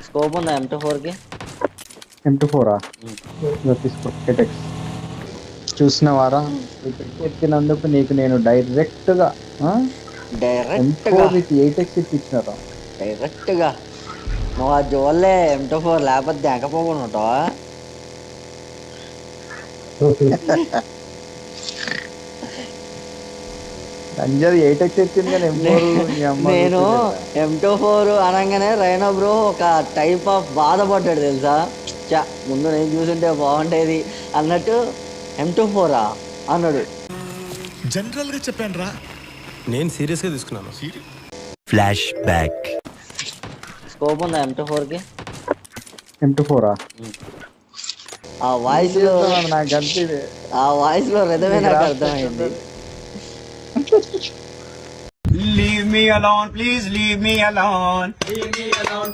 Scope ఉందా M24 కి? M24 తీసుకో ఎటెక్స్. చూసిన వారా ఎత్తినందుకు నీకు నేను డైరెక్ట్ గా M4 విత్ 8x ఇప్పించినారా. డైరెక్ట్ గా నువ్వు ఆ జోల్లే M24 లేకపోతే దేకపోకుండా ఉంటావా? అంజది 8x ఎత్తింది కానీ M4 నీ అమ్మ నేను చూపించలేదురా. M24 అనగానే రైనో బ్రో ఒక టైప్ ఆఫ్ బాధపడ్డాడు తెలుసా. చా ముందు నేను చూసుంటే బాగుండేది అన్నట్టు M24 అన్నాడు. జనరల్ గా చెప్పాను రా, నేను సీరియస్ గా తీసుకున్నాను. Flash back. స్కోప్ ఉందా M24 కి? M24 ఆ వాయిస్ లో నాకు కలిసి ఆ వాయిస్ లో రిధమే నాకు అర్థమైంది. Leave me alone, please leave me alone. Leave me alone.